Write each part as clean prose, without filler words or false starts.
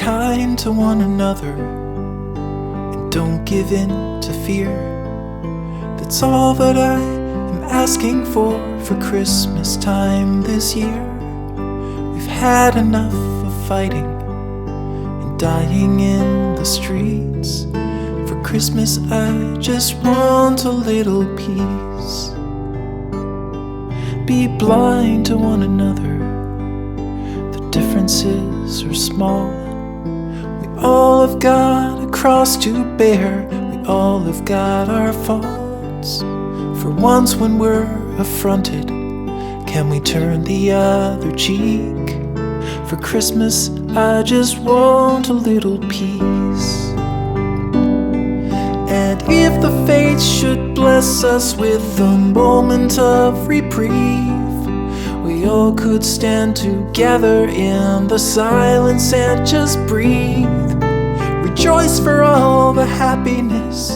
kind to one another and don't give in to fear. That's all that I am asking for Christmas time this year. We've had enough of fighting and dying in the streets. For Christmas I just want a little peace. Be blind to one another, the differences are small. We all have got a cross to bear, we all have got our faults. For once when we're affronted, can we turn the other cheek? For Christmas I just want a little peace. And if the fates should bless us with a moment of reprieve, we all could stand together in the silence and just breathe. Rejoice for all the happiness,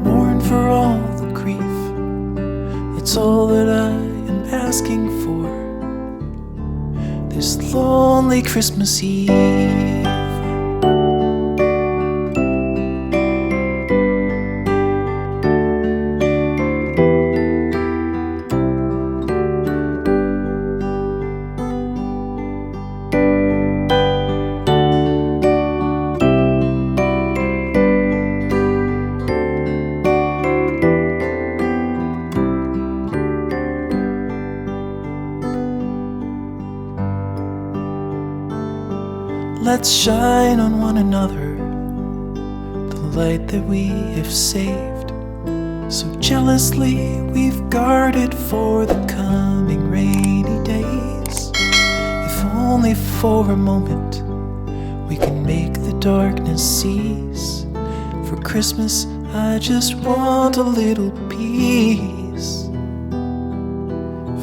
mourn for all the grief. It's all that I am asking for this lonely Christmas Eve. Let's shine on one another the light that we have saved. So jealously we've guarded for the coming rainy days. If only for a moment we can make the darkness cease. For Christmas I just want a little peace.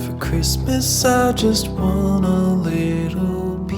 For Christmas I just want a little peace.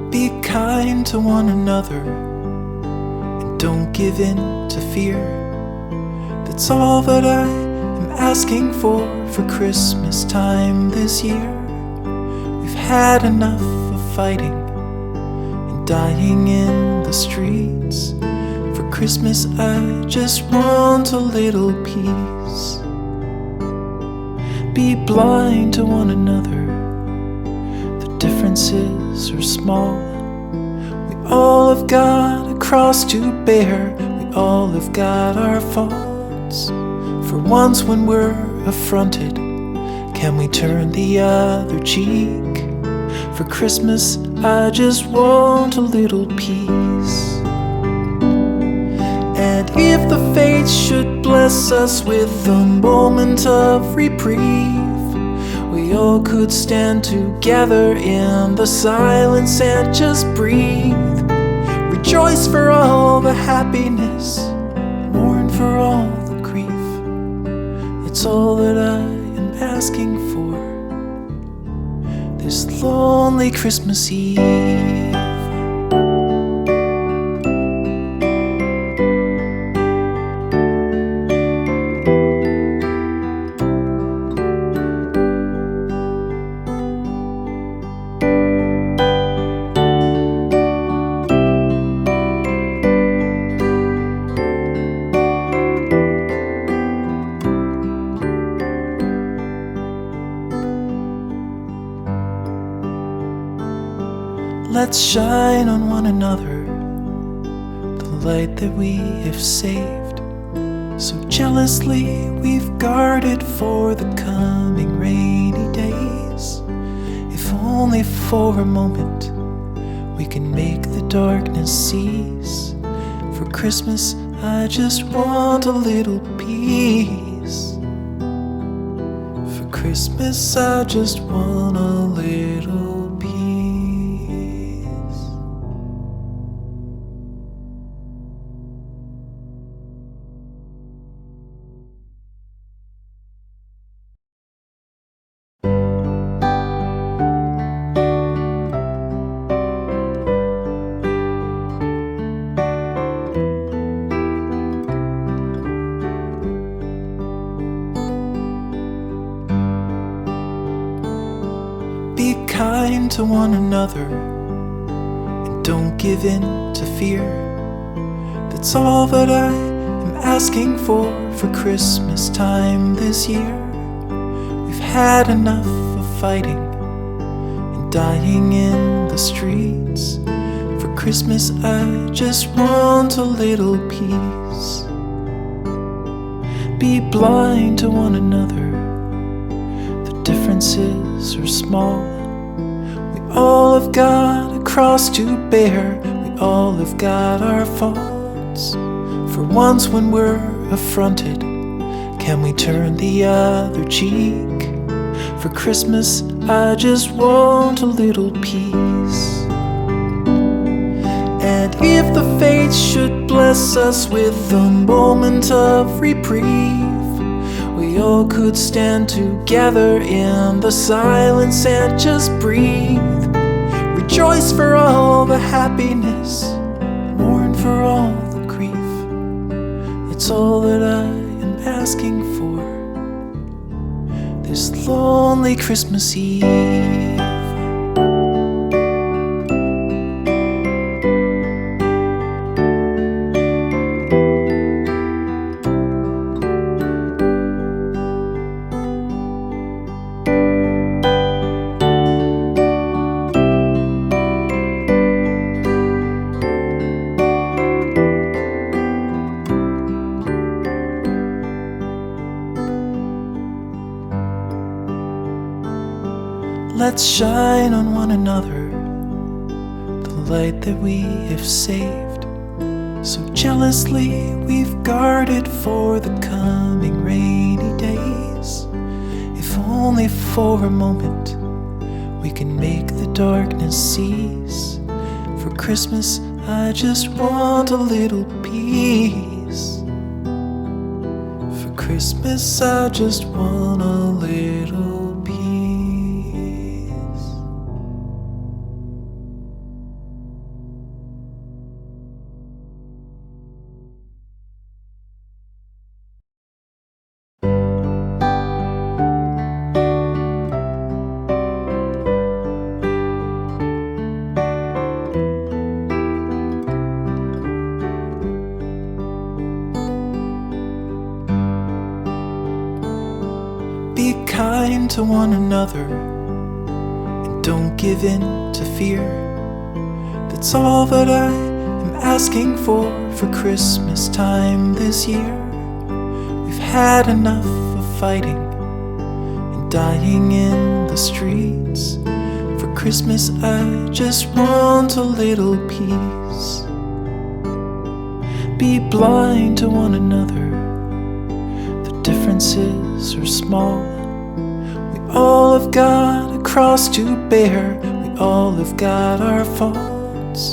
Be kind to one another and don't give in to fear. That's all that I am asking for Christmas time this year. We've had enough of fighting and dying in the streets. For Christmas I just want a little peace. Be blind to one another, the differences are small. We all have got a cross to bear, we all have got our faults. For once when we're affronted, can we turn the other cheek? For Christmas I just want a little peace. And if the fates should bless us with a moment of reprieve, we all could stand together in the silence and just breathe. Rejoice for all the happiness, mourn for all the grief. It's all that I am asking for this lonely Christmas Eve. Let's shine on one another the light that we have saved. So jealously we've guarded for the coming rainy days. If only for a moment we can make the darkness cease. For Christmas I just want a little peace. For Christmas I just want a little peace. to one another and don't give in to fear. That's all that I am asking for Christmas time this year. We've had enough of fighting and dying in the streets. For Christmas I just want a little peace. Be blind to one another, the differences are small. We all have got a cross to bear, we all have got our faults. For once when we're affronted, can we turn the other cheek? For Christmas I just want a little peace. And if the fates should bless us with a moment of reprieve, we all could stand together in the silence and just breathe. Rejoice for all the happiness, mourn for all the grief. It's all that I am asking for this lonely Christmas Eve. Let's shine on one another the light that we have saved. So jealously we've guarded for the coming rainy days. If only for a moment we can make the darkness cease. For Christmas I just want a little peace. For Christmas I just want a little peace. Be kind to one another and don't give in to fear. That's all that I am asking for Christmas time this year. We've had enough of fighting and dying in the streets. For Christmas I just want a little peace. Be blind to one another, differences are small. We all have got a cross to bear, we all have got our faults.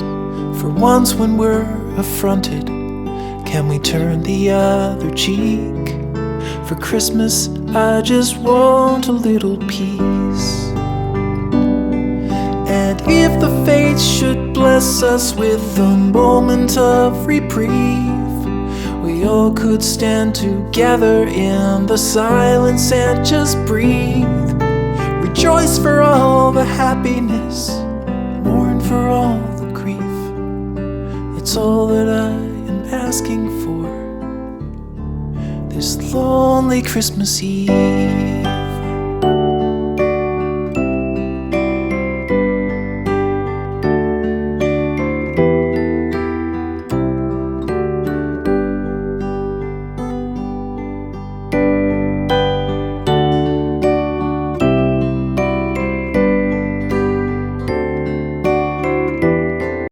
For once when we're affronted, can we turn the other cheek? For Christmas I just want a little peace. And if the fates should bless us with a moment of reprieve, we all could stand together in the silence and just breathe. Rejoice for all the happiness, mourn for all the grief. It's all that I am asking for this lonely Christmas Eve.